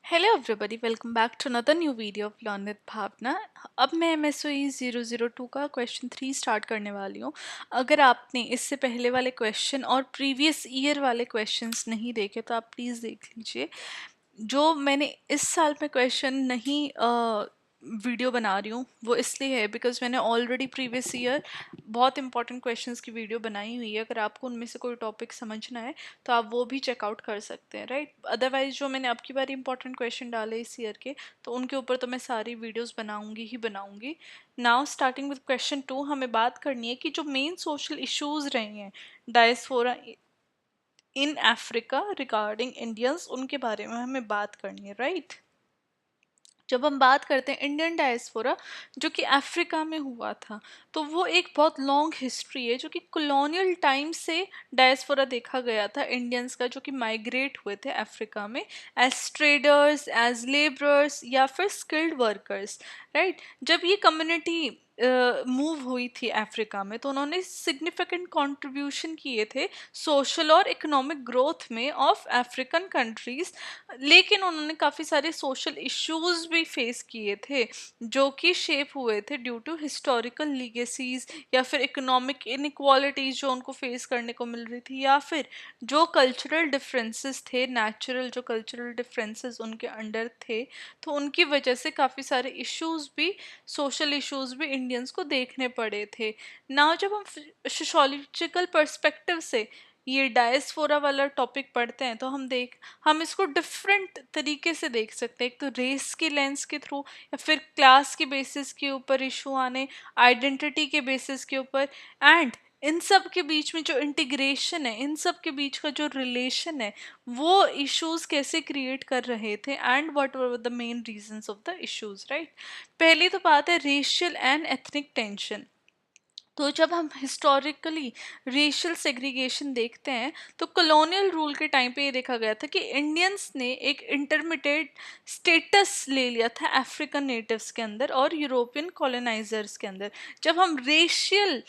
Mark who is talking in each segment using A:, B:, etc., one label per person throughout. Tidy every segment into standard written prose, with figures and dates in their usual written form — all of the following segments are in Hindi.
A: Hello everybody, welcome back to another new video of learn with Bhavna. अब मैं MSOE 002 का क्वेश्चन 3 स्टार्ट करने वाली हूँ। अगर आपने इससे पहले वाले क्वेश्चन और प्रीवियस ईयर वाले क्वेश्चंस नहीं देखे तो आप प्लीज़ देख लीजिए। जो मैंने इस साल में क्वेश्चन नहीं वीडियो बना रही हूँ वो इसलिए है बिकॉज मैंने ऑलरेडी प्रीवियस ईयर बहुत इंपॉर्टेंट क्वेश्चंस की वीडियो बनाई हुई है। अगर आपको उनमें से कोई टॉपिक समझना है तो आप वो भी चेकआउट कर सकते हैं, राइट। अदरवाइज जो मैंने अब की बार इंपॉर्टेंट क्वेश्चन डाले इस ईयर के, तो उनके ऊपर तो मैं सारी वीडियोस बनाऊंगी ही बनाऊंगी। नाउ स्टार्टिंग विद क्वेश्चन 2, हमें बात करनी है कि जो मेन सोशल इश्यूज रहे हैं diaspora in Africa regarding Indians, उनके बारे में हमें बात करनी है, राइट। जब हम बात करते हैं इंडियन डायस्पोरा जो कि अफ्रीका में हुआ था, तो वो एक बहुत लॉन्ग हिस्ट्री है जो कि कॉलोनियल टाइम से डायस्पोरा देखा गया था इंडियंस का, जो कि माइग्रेट हुए थे अफ्रीका में एज ट्रेडर्स, एज लेबरर्स या फिर स्किल्ड वर्कर्स, राइट। जब ये कम्युनिटी मूव हुई थी अफ्रीका में तो उन्होंने सिग्निफिकेंट कंट्रीब्यूशन किए थे सोशल और इकोनॉमिक ग्रोथ में ऑफ अफ्रीकन कंट्रीज। लेकिन उन्होंने काफ़ी सारे सोशल इश्यूज भी फेस किए थे जो कि शेप हुए थे ड्यू टू हिस्टोरिकल लीगेसीज या फिर इकोनॉमिक इनइक्वालिटीज जो उनको फेस करने को मिल रही थी, या फिर जो कल्चरल डिफरेंसेस थे, नेचुरल जो कल्चरल डिफरेंसेस उनके अंडर थे, तो उनकी वजह से काफ़ी सारे इश्यूज भी, सोशल इश्यूज भी इंडियंस को देखने पड़े थे। ना जब हम सोशोलॉजिकल पर्सपेक्टिव से ये डायस्पोरा वाला टॉपिक पढ़ते हैं तो हम इसको डिफरेंट तरीके से देख सकते हैं। एक तो रेस के लेंस के थ्रू, या फिर क्लास के बेसिस के ऊपर इशू आने, आइडेंटिटी के बेसिस के ऊपर, एंड इन सब के बीच में जो इंटीग्रेशन है, इन सब के बीच का जो रिलेशन है, वो इश्यूज कैसे क्रिएट कर रहे थे and what were the main reasons of the issues, right. पहली तो बात है रेशियल एंड एथनिक टेंशन। तो जब हम हिस्टोरिकली रेशियल सेग्रीगेशन देखते हैं तो कॉलोनियल रूल के टाइम पे ये देखा गया था कि इंडियंस ने एक इंटरमीडिएट स्टेटस ले लिया था अफ्रीकन नेटिव्स के अंदर और यूरोपियन कॉलोनाइजर्स के अंदर। जब हम रेशियल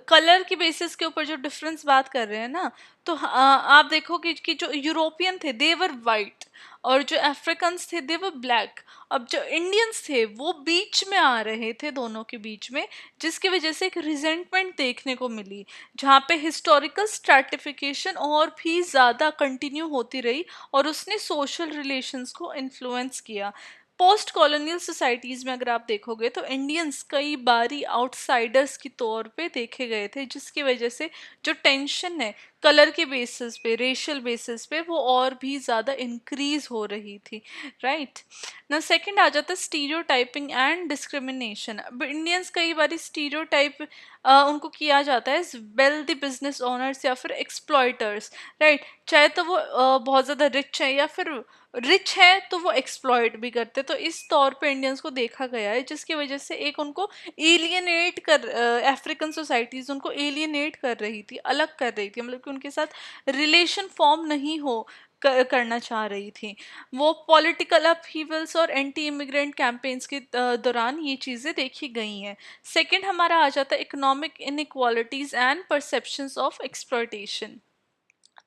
A: कलर की बेसिस के ऊपर जो डिफरेंस बात कर रहे हैं ना, तो आप देखोगे कि जो यूरोपियन थे दे वर वाइट और जो अफ्रीकन्स थे दे वर ब्लैक। अब जो इंडियंस थे वो बीच में आ रहे थे, दोनों के बीच में, जिसकी वजह से एक रिजेंटमेंट देखने को मिली, जहाँ पे हिस्टोरिकल स्ट्रैटिफिकेशन और भी ज़्यादा कंटिन्यू होती रही और उसने सोशल रिलेशंस को इन्फ्लुएंस किया। पोस्ट कॉलोनियल सोसाइटीज़ में अगर आप देखोगे तो इंडियंस कई बारी आउटसाइडर्स के तौर पे देखे गए थे, जिसकी वजह से जो टेंशन है कलर के बेसिस पे, रेशियल बेसिस पे, वो और भी ज़्यादा इंक्रीज हो रही थी, राइट। ना सेकंड आ जाता है स्टीरियोटाइपिंग एंड डिस्क्रिमिनेशन। अब इंडियंस कई बार स्टीरियोटाइप उनको किया जाता है वेल्दी बिजनेस ओनर्स या फिर एक्सप्लॉयटर्स, राइट। चाहे तो वो बहुत ज़्यादा रिच है या फिर रिच है तो वो एक्सप्लॉयट भी करते, तो इस तौर पे इंडियंस को देखा गया है, जिसकी वजह से एक उनको एलियनेट कर, अफ्रीकन सोसाइटीज़ उनको एलियनेट कर रही थी, अलग कर रही थी, मतलब कि उनके साथ रिलेशन फॉर्म नहीं हो करना चाह रही थी। वो पॉलिटिकल अपहीवल्स और एंटी इमिग्रेंट कैंपेन्स के दौरान ये चीज़ें देखी गई हैं। सेकंड हमारा आ जाता है economic inequalities and perceptions of exploitation.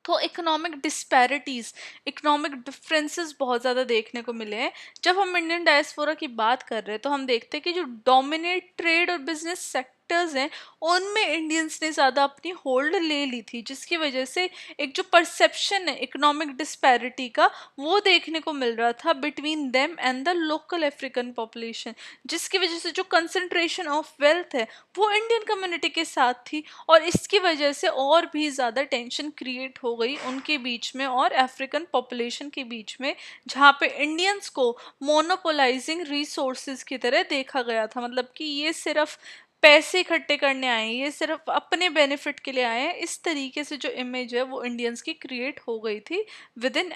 A: तो इकोनॉमिक डिस्पैरिटीज़, इकोनॉमिक डिफरेंसेस बहुत ज़्यादा देखने को मिले हैं। जब हम इंडियन डायस्पोरा की बात कर रहे हैं तो हम देखते हैं कि जो डोमिनेट ट्रेड और बिजनेस सेक्टर्स हैं उनमें इंडियंस ने ज़्यादा अपनी होल्ड ले ली थी, जिसकी वजह से एक जो परसेप्शन है इकोनॉमिक डिस्पैरिटी का वो देखने को मिल रहा था between them and the local African population, जिसकी वजह से जो कंसंट्रेशन ऑफ वेल्थ है वो इंडियन कम्युनिटी के साथ थी और इसकी वजह से और भी ज़्यादा टेंशन क्रिएट हो गई उनके बीच में और अफ्रीकन पॉपुलेशन के बीच में, जहाँ पे इंडियंस को मोनोपोलाइजिंग रिसोर्सेज की तरह देखा गया था। मतलब कि ये सिर्फ पैसे इकट्ठे करने आए हैं, ये सिर्फ अपने बेनिफिट के लिए आए हैं, इस तरीके से जो इमेज है वो इंडियंस की क्रिएट हो गई थी विद इन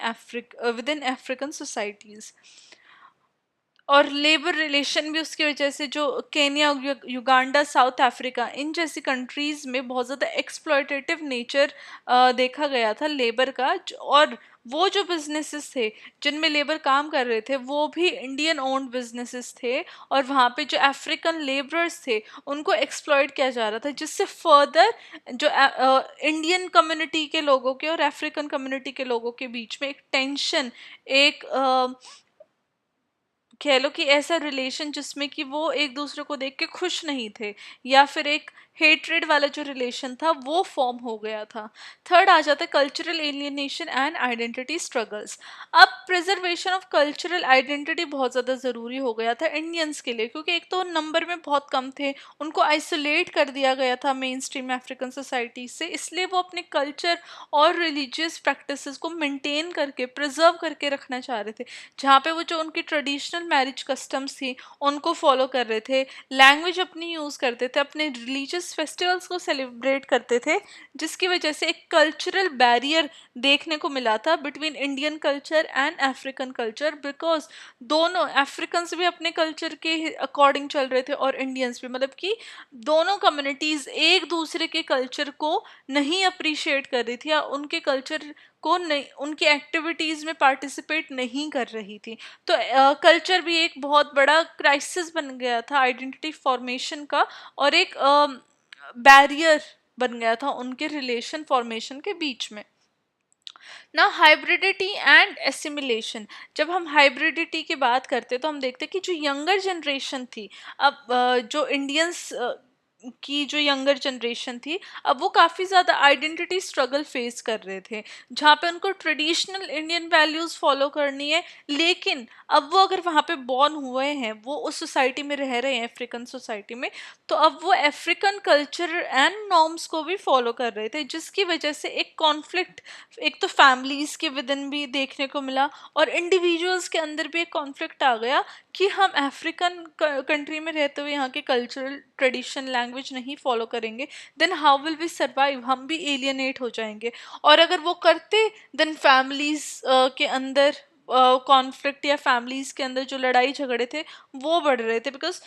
A: अफ्रीकन सोसाइटीज़। और लेबर रिलेशन भी उसकी वजह से, जो केनिया, युगांडा, साउथ अफ्रीका, इन जैसी कंट्रीज में बहुत ज़्यादा एक्सप्लॉयटेटिव नेचर देखा गया था लेबर का। और वो जो बिजनेसेस थे जिनमें लेबर काम कर रहे थे वो भी इंडियन ओन्ड बिजनेसेस थे और वहाँ पे जो अफ्रीकन लेबरर्स थे उनको एक्सप्लॉयट किया जा रहा था, जिससे फर्दर जो इंडियन कम्युनिटी के लोगों के और अफ्रीकन कम्युनिटी के लोगों के बीच में एक टेंशन, एक कह लो कि ऐसा रिलेशन जिसमें कि वो एक दूसरे को देख के खुश नहीं थे, या फिर एक हेट्रेड वाला जो रिलेशन था वो फॉर्म हो गया था। थर्ड आ जाता है cultural alienation and identity struggles. अब प्रिजर्वेशन ऑफ कल्चरल आइडेंटिटी बहुत ज़्यादा ज़रूरी हो गया था इंडियंस के लिए, क्योंकि एक तो नंबर में बहुत कम थे, उनको आइसोलेट कर दिया गया था मेन स्ट्रीम अफ्रीकन सोसाइटी से, इसलिए वो अपने कल्चर और रिलीजियस प्रैक्टिसेस को मेंटेन करके प्रिजर्व करके रखना चाह रहे थे। जहाँ पे वो जो उनकी ट्रेडिशनल मैरिज कस्टम्स थी उनको फॉलो कर रहे थे, लैंग्वेज अपनी यूज़ करते थे, अपने रिलीजियस फेस्टिवल्स को सेलिब्रेट करते थे, जिसकी वजह से एक कल्चरल बैरियर देखने को मिला था between Indian culture and African culture, because दोनों अफ्रीकन्स भी अपने कल्चर के अकॉर्डिंग चल रहे थे और इंडियंस भी, मतलब कि दोनों कम्युनिटीज एक दूसरे के कल्चर को नहीं अप्रिशिएट कर रही थी या उनके कल्चर को नहीं, उनकी एक्टिविटीज में पार्टिसिपेट नहीं कर रही थी। तो कल्चर भी एक बहुत बड़ा क्राइसिस बन गया था आइडेंटिटी फॉर्मेशन का, और एक बैरियर बन गया था उनके रिलेशन फॉर्मेशन के बीच में। ना हाइब्रिडिटी एंड एसिमिलेशन। जब हम हाइब्रिडिटी की बात करते हैं तो हम देखते हैं कि जो यंगर जनरेशन थी, अब जो इंडियंस की जो यंगर जनरेशन थी, अब वो काफ़ी ज़्यादा आइडेंटिटी स्ट्रगल फेस कर रहे थे, जहाँ पे उनको ट्रेडिशनल इंडियन वैल्यूज़ फॉलो करनी है, लेकिन अब वो अगर वहाँ पे बॉर्न हुए हैं, वो उस सोसाइटी में रह रहे हैं अफ्रीकन सोसाइटी में, तो अब वो अफ्रीकन कल्चर एंड नॉर्म्स को भी फॉलो कर रहे थे, जिसकी वजह से एक कॉन्फ्लिक्ट एक तो फैमिलीज के विद इन भी देखने को मिला, और इंडिविजुअल्स के अंदर भी एक कॉन्फ्लिक्ट आ गया कि हम अफ्रीकन कंट्री में रहते हुए यहाँ के कल्चरल ट्रेडिशन लैंग्वेज नहीं फॉलो करेंगे, then how will we survive, हम भी एलियनेट हो जाएंगे। और अगर वो करते, देन फैमिलीज के अंदर कॉन्फ्लिक्ट या फैमिलीज के अंदर जो लड़ाई झगड़े थे वो बढ़ रहे थे, बिकॉज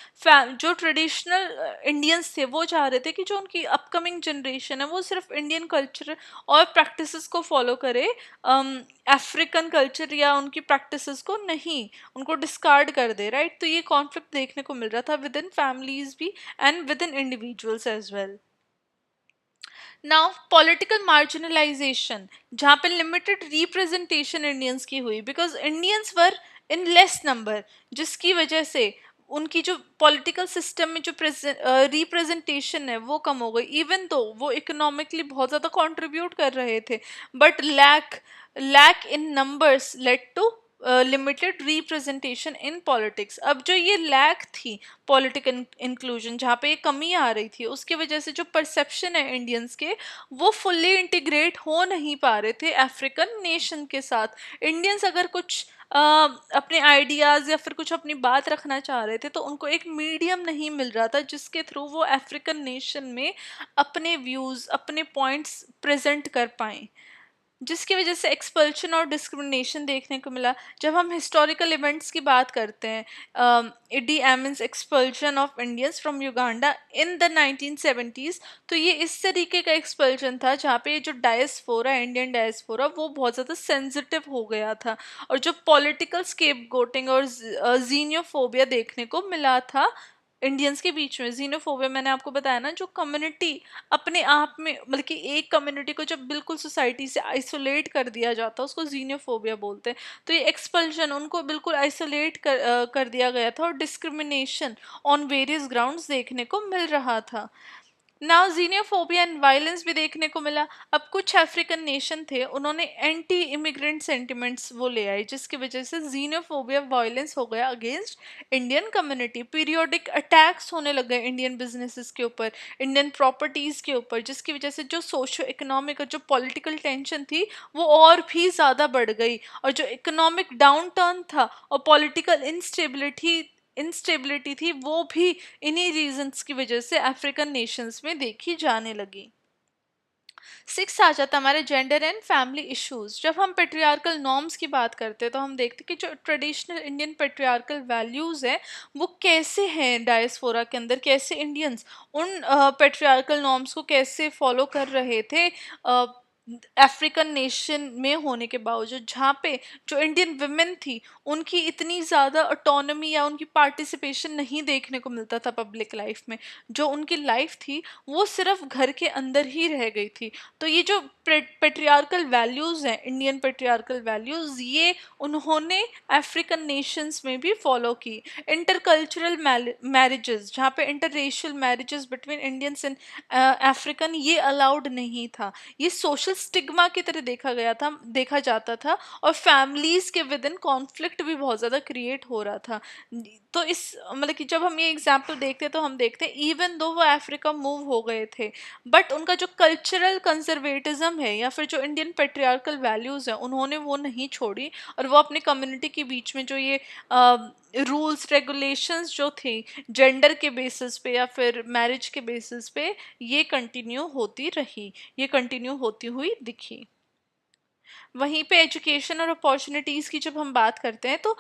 A: जो ट्रेडिशनल इंडियंस थे वो चाह रहे थे कि जो उनकी अपकमिंग जनरेशन है वो सिर्फ इंडियन कल्चर और प्रैक्टिसेस को फॉलो करे, अफ्रीकन कल्चर या उनकी प्रैक्टिसेस को नहीं, उनको डिस्कार्ड कर दे, राइट। तो ये कॉन्फ्लिक्ट देखने को मिल रहा था विद इन फैमिलीज भी and within individuals as well. Now political marginalisation, जहाँ पे लिमिटेड रिप्रेजेंटेशन इंडियंस की हुई, because Indians were in less number, जिसकी वजह से उनकी जो पॉलिटिकल सिस्टम में जो रिप्रेजेंटेशन है वो कम हो गई, इवन तो वो इकोनॉमिकली बहुत ज़्यादा कंट्रीब्यूट कर रहे थे, but lack in numbers led to limited representation in politics. अब जो ये लैक थी पॉलिटिकल इंक्लूजन, जहाँ पे ये कमी आ रही थी, उसकी वजह से जो परसेप्शन है इंडियंस के, वो फुल्ली इंटीग्रेट हो नहीं पा रहे थे अफ्रीकन नेशन के साथ। इंडियंस अगर कुछ अपने आइडियाज़ या फिर कुछ अपनी बात रखना चाह रहे थे, तो उनको एक मीडियम नहीं मिल रहा था जिसके थ्रू वो अफ्रीकन नेशन में अपने व्यूज़ अपने पॉइंट्स प्रेजेंट कर पाएँ, जिसकी वजह से एक्सपल्शन और डिस्क्रिमिनेशन देखने को मिला। जब हम हिस्टोरिकल इवेंट्स की बात करते हैं, ED एमिन्स expulsion of Indians from Uganda in the 1970s, तो ये इस तरीके का एक्सपल्शन था जहाँ पे ये जो डायस्पोरा इंडियन डायस्पोरा वो बहुत ज़्यादा सेंसिटिव हो गया था, और जो पॉलिटिकल स्केपगोटिंग और जीनियोफोबिया देखने को मिला था इंडियंस के बीच में। जीनोफोबिया मैंने आपको बताया ना, जो कम्युनिटी अपने आप में, मतलब कि एक कम्युनिटी को जब बिल्कुल सोसाइटी से आइसोलेट कर दिया जाता है उसको जीनोफोबिया बोलते हैं। तो ये एक्सपल्शन, उनको बिल्कुल आइसोलेट कर दिया गया था, और डिस्क्रिमिनेशन ऑन वेरियस ग्राउंड्स देखने को मिल रहा था। नाउ जीनियोफोबिया एंड वायलेंस भी देखने को मिला। अब कुछ अफ्रीकन नेशन थे, उन्होंने एंटी इमिग्रेंट सेंटिमेंट्स वो ले आए, जिसकी वजह से जीनियोफोबिया वायलेंस हो गया against Indian community. Periodic attacks होने लग गए इंडियन बिजनेसेस के ऊपर, इंडियन प्रॉपर्टीज के ऊपर, जिसकी वजह से जो सोशो इकोनॉमिक और जो पॉलिटिकल टेंशन थी वो और भी ज़्यादा बढ़ गई, और जो इकोनॉमिक डाउन टर्न था और पॉलिटिकल इंस्टेबिलिटी थी वो भी इन्हीं रीजंस की वजह से अफ्रीकन नेशंस में देखी जाने लगी। सिक्स आ जाता हमारे जेंडर एंड फैमिली इश्यूज। जब हम पेट्रियार्कल नॉर्म्स की बात करते हैं तो हम देखते हैं कि जो ट्रेडिशनल इंडियन पेट्रियार्कल वैल्यूज़ हैं वो कैसे हैं डायस्पोरा के अंदर, कैसे इंडियंस उन पेट्रियार्कल नॉर्म्स को कैसे फॉलो कर रहे थे अफ्रीकन नेशन में होने के बावजूद, जहाँ पे जो इंडियन वुमेन थी उनकी इतनी ज़्यादा ऑटोनॉमी या उनकी पार्टिसिपेशन नहीं देखने को मिलता था पब्लिक लाइफ में। जो उनकी लाइफ थी वो सिर्फ घर के अंदर ही रह गई थी। तो ये जो पेट्रियार्कल वैल्यूज़ हैं, इंडियन पेट्रियार्कल वैल्यूज़, ये उन्होंने अफ्रीकन नेशंस में भी फॉलो की। इंटरकल्चरल मैरिजेस, जहाँ पे inter racial marriages between Indians and African, ये अलाउड नहीं था। ये सोशल स्टिग्मा की तरह देखा जाता था, और फैमिलीज के विद इन कॉन्फ्लिक्ट भी बहुत ज़्यादा क्रिएट हो रहा था। तो इस मतलब कि जब हम ये एग्जाम्पल देखते हैं तो हम देखते हैं इवन दो वो अफ्रीका मूव हो गए थे, बट उनका जो कल्चरल कंजर्वेटिज्म है या फिर जो इंडियन पेट्रियार्कल वैल्यूज़ हैं उन्होंने वो नहीं छोड़ी, और वो अपनी कम्युनिटी के बीच में जो ये रूल्स रेगुलेशंस जो थे जेंडर के बेसिस पे या फिर मैरिज के बेसिस पे, ये कंटिन्यू होती रही, ये कंटिन्यू होती हुई दिखी। वहीं पे एजुकेशन और अपॉर्चुनिटीज़ की जब हम बात करते हैं तो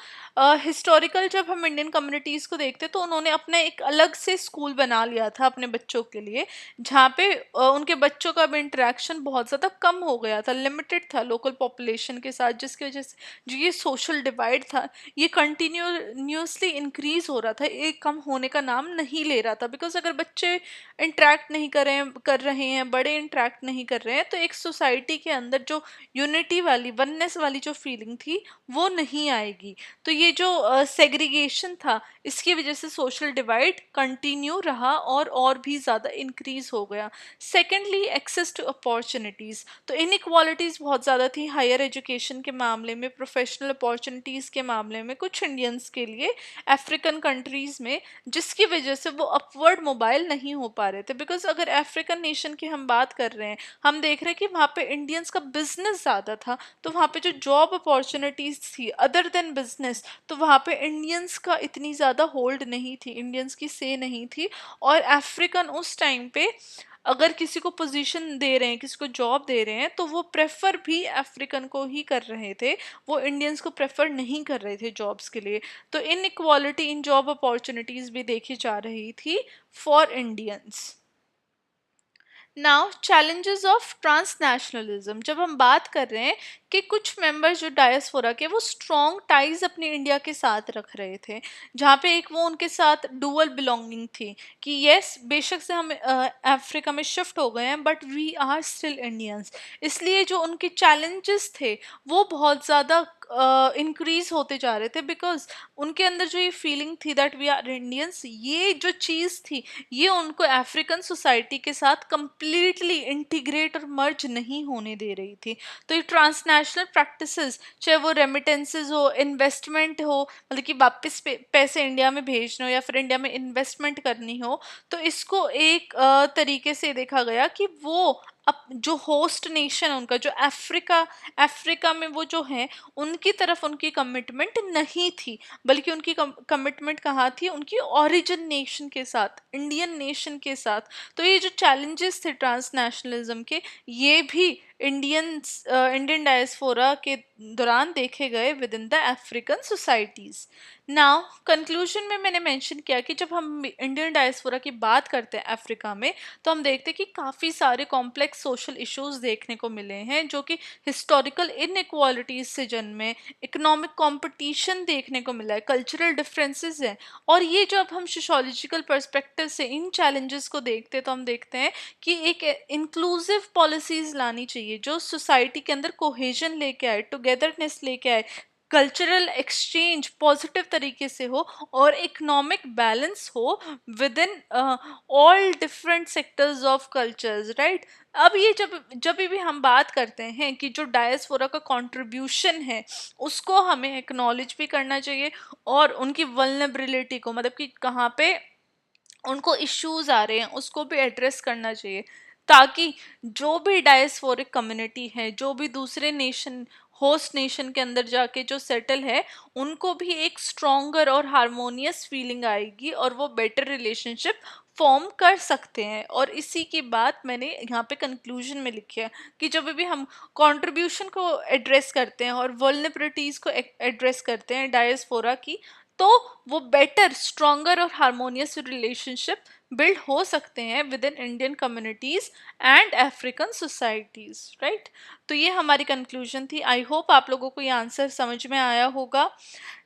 A: हिस्टोरिकल जब हम इंडियन कम्युनिटीज़ को देखते हैं तो उन्होंने अपना एक अलग से स्कूल बना लिया था अपने बच्चों के लिए, जहाँ पे उनके बच्चों का भी इंटरेक्शन बहुत ज़्यादा कम हो गया था, लिमिटेड था लोकल पॉपुलेशन के साथ, जिसकी वजह से जो ये सोशल डिवाइड था ये कंटिन्यूसली इंक्रीज हो रहा था, एक कम होने का नाम नहीं ले रहा था। बिकॉज अगर बच्चे इंटरेक्ट नहीं कर रहे हैं, बड़े इंटरेक्ट नहीं कर रहे हैं, तो एक सोसाइटी के अंदर जो यूनिटी वाली, वननेस वाली जो फीलिंग थी वो नहीं आएगी। तो ये जो सेग्रीगेशन था, इसकी वजह से सोशल डिवाइड कंटिन्यू रहा और भी ज़्यादा इंक्रीज हो गया। सेकेंडली, एक्सेस टू अपॉर्चुनिटीज़, तो इनइक्वालिटीज़ बहुत ज़्यादा थी हायर एजुकेशन के मामले में, प्रोफेशनल अपॉर्चुनिटीज़ के मामले में कुछ इंडियंस के लिए अफ्रीकन कंट्रीज़ में, जिसकी वजह से वो अपवर्ड मोबाइल नहीं हो पा रहे थे। बिकॉज अगर अफ्रीकन नेशन की हम बात कर रहे हैं, हम देख रहे हैं कि वहाँ पे इंडियंस का बिजनेस ज़्यादा था, तो वहाँ पे जो जॉब अपॉर्चुनिटीज़ थी अदर देन बिजनेस, तो वहाँ पे इंडियंस का इतनी ज़्यादा होल्ड नहीं थी, इंडियंस की से नहीं थी। और अफ्रीकन उस टाइम पे अगर किसी को पोजीशन दे रहे हैं, किसी को जॉब दे रहे हैं, तो वो प्रेफर भी अफ्रीकन को ही कर रहे थे, वो इंडियंस को प्रेफर नहीं कर रहे थे जॉब्स के लिए। तो इनइक्वालिटी इन जॉब अपॉर्चुनिटीज़ भी देखी जा रही थी for Indians. Now challenges of transnationalism, जब हम बात कर रहे हैं कि कुछ मेंबर्स जो डायस्पोरा के वो स्ट्रॉन्ग टाइज अपने इंडिया के साथ रख रहे थे, जहाँ पे एक वो उनके साथ डुअल बिलोंगिंग थी कि यस बेशक से हम अफ्रीका में शिफ्ट हो गए हैं but we are still Indians. इसलिए जो उनके चैलेंजेस थे वो बहुत ज़्यादा इंक्रीज होते जा रहे थे, बिकॉज उनके अंदर जो ये फीलिंग थी दैट वी आर इंडियंस, ये जो चीज़ थी ये उनको अफ्रीकन सोसाइटी के साथ कंप्लीटली इंटीग्रेट और मर्ज नहीं होने दे रही थी। तो ये ट्रांसनेशनल प्रैक्टिसेस, चाहे वो रेमिटेंसेस हो, इन्वेस्टमेंट हो, मतलब कि वापस पैसे इंडिया में भेजना हो या फिर इंडिया में इन्वेस्टमेंट करनी हो, तो इसको एक तरीके से देखा गया कि वो अब जो होस्ट नेशन उनका जो अफ्रीका अफ्रीका में वो जो है, उनकी तरफ उनकी कमिटमेंट नहीं थी, बल्कि उनकी कमिटमेंट कहाँ थी, उनकी ओरिजिन नेशन के साथ, इंडियन नेशन के साथ। तो ये जो चैलेंजेस थे ट्रांसनेशनलिज्म के, ये भी इंडियन डायस्पोरा के दौरान देखे गए with in the African societies. Now conclusion में मैंने मेंशन किया कि जब हम इंडियन डायस्पोरा की बात करते हैं अफ्रीका में, तो हम देखते हैं कि काफ़ी सारे कॉम्प्लेक्स सोशल इश्यूज देखने को मिले हैं, जो कि हिस्टोरिकल इनइक्वालिटीज से जन्मे, इकोनॉमिक कंपटीशन देखने को मिला है, कल्चरल डिफरेंसेस हैं। और ये जो अब हम सोशोलॉजिकल पर्सपेक्टिव से इन चैलेंजेस को देखते हैं, तो हम देखते हैं कि एक इंक्लूसिव पॉलिसीज लानी चाहिए जो सोसाइटी के अंदर कोहेजन लेके आए, टुगेदरनेस लेके आए, कल्चरल एक्सचेंज पॉजिटिव तरीके से हो, और इकोनॉमिक बैलेंस हो with in all different sectors of cultures, right. अब ये जब जब भी हम बात करते हैं कि जो डायस्पोरा का कंट्रीब्यूशन है उसको हमें एक्नॉलेज भी करना चाहिए, और उनकी वल्नरेबिलिटी को, मतलब कि कहाँ पे उनको इश्यूज आ रहे हैं उसको भी एड्रेस करना चाहिए, ताकि जो भी डायस्पोरिक कम्युनिटी है, जो भी दूसरे नेशन, होस्ट नेशन के अंदर जाके जो सेटल है, उनको भी एक स्ट्रॉन्गर और हारमोनियस फीलिंग आएगी और वो बेटर रिलेशनशिप फॉर्म कर सकते हैं। और इसी की बात मैंने यहाँ पे कंक्लूजन में लिखी है कि जब भी हम कंट्रीब्यूशन को एड्रेस करते हैं और वल्नरेबिलिटीज़ को एड्रेस करते हैं डायस्पोरा की, तो वो बेटर, स्ट्रॉन्गर और हारमोनियस रिलेशनशिप बिल्ड हो सकते हैं with in Indian communities and African societies, right. तो ये हमारी कंक्लूजन थी। आई होप आप लोगों को ये आंसर समझ में आया होगा।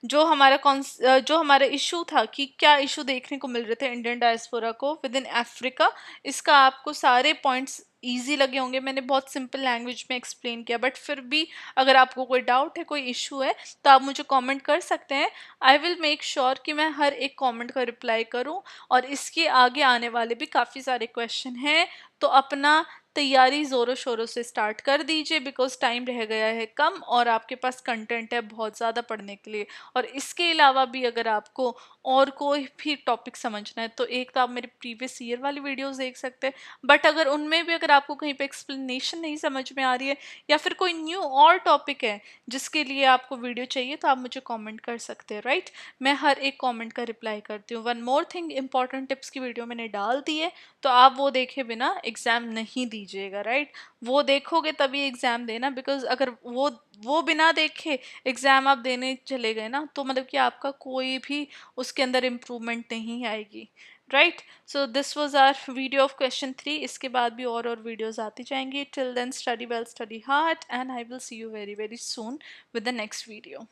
A: जो हमारा इशू था कि क्या इशू देखने को मिल रहे थे इंडियन डायस्पोरा को विद इन अफ्रीका, इसका आपको सारे पॉइंट्स इजी लगे होंगे। मैंने बहुत सिंपल लैंग्वेज में एक्सप्लेन किया, बट फिर भी अगर आपको कोई डाउट है, कोई इशू है, तो आप मुझे कमेंट कर सकते हैं। आई विल मेक श्योर कि मैं हर एक कमेंट का रिप्लाई करूं। और इसके आगे आने वाले भी काफ़ी सारे क्वेश्चन हैं, तो अपना तैयारी ज़ोरों शोरों से स्टार्ट कर दीजिए, बिकॉज टाइम रह गया है कम और आपके पास कंटेंट है बहुत ज़्यादा पढ़ने के लिए। और इसके अलावा भी अगर आपको और कोई भी टॉपिक समझना है, तो एक तो आप मेरे प्रीवियस ईयर वाली वीडियोस देख सकते हैं, बट अगर उनमें भी अगर आपको कहीं पे एक्सप्लेनेशन नहीं समझ में आ रही है, या फिर कोई न्यू और टॉपिक है जिसके लिए आपको वीडियो चाहिए, तो आप मुझे कमेंट कर सकते हैं, राइट। मैं हर एक कमेंट का रिप्लाई करती हूँ। One more thing, important tips की वीडियो मैंने डाल दी है, तो आप वो देखे बिना एग्ज़ाम नहीं दीजिएगा, राइट। वो देखोगे तभी एग्ज़ाम देना, बिकॉज अगर वो बिना देखे एग्ज़ाम आप देने चले गए ना, तो मतलब कि आपका कोई भी उसके अंदर इम्प्रूवमेंट नहीं आएगी, right. So this was our video of question 3। इसके बाद भी और वीडियोज़ आती जाएंगी। Till then, study well, study hard, and I will see you very very soon with the next video.